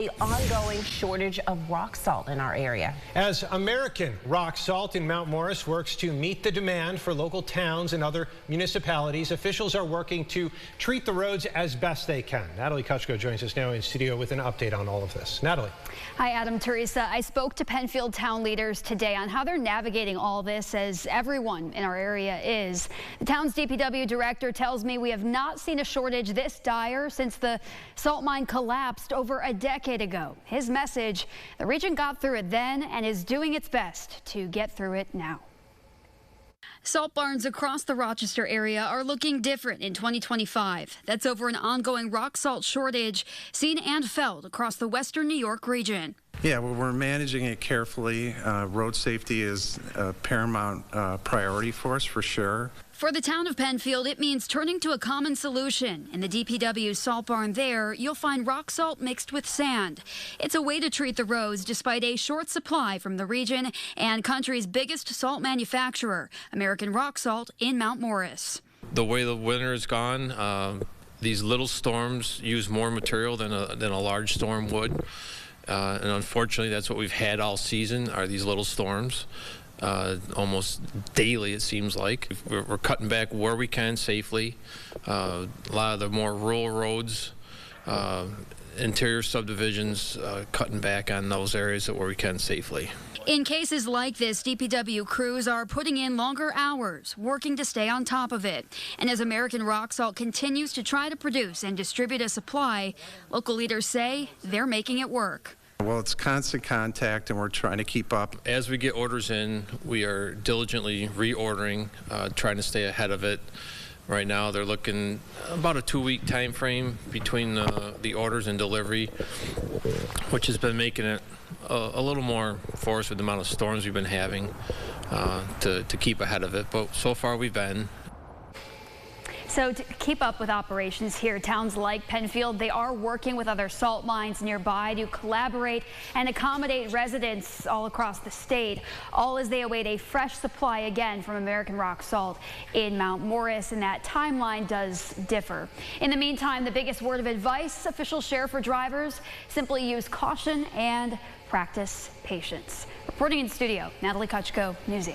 The ongoing shortage of rock salt in our area. As American rock salt in Mount Morris works to meet the demand for local towns and other municipalities, officials are working to treat the roads as best they can. Natalie Kuchko joins us now in studio with an update on all of this. Natalie. Hi, Adam, Teresa. I spoke to Penfield town leaders today on how they're navigating all this, as everyone in our area is. The town's DPW director tells me we have not seen a shortage this dire since the salt mine collapsed over a decade ago. His message: the region got through it then and is doing its best to get through it now. Salt barns across the Rochester area are looking different in 2025. That's over an ongoing rock salt shortage seen and felt across the western New York region. Yeah, well, we're managing it carefully. Road safety is a paramount priority for us, for sure. For the town of Penfield, it means turning to a common solution. In the DPW salt barn there, you'll find rock salt mixed with sand. It's a way to treat the roads despite a short supply from the region and country's biggest salt manufacturer, American Rock Salt in Mount Morris. The way the winter is gone, these little storms use more material than a large storm would. And unfortunately, that's what we've had all season, are these little storms. Almost daily, it seems like. We're cutting back where we can safely. A lot of the more rural roads, interior subdivisions, cutting back on those areas where we can safely. In cases like this, DPW crews are putting in longer hours, working to stay on top of it. And as American Rock Salt continues to try to produce and distribute a supply, local leaders say they're making it work. Well, it's constant contact, and we're trying to keep up. As we get orders in, we are diligently reordering, trying to stay ahead of it. Right now, they're looking about a 2-week time frame between the orders and delivery, which has been making it a little more for us with the amount of storms we've been having to keep ahead of it. But so far, we've been. So to keep up with operations here, towns like Penfield, they are working with other salt mines nearby to collaborate and accommodate residents all across the state, all as they await a fresh supply again from American Rock Salt in Mount Morris, and that timeline does differ. In the meantime, the biggest word of advice officials share for drivers: simply use caution and practice patience. Reporting in studio, Natalie Kuchko, News 8.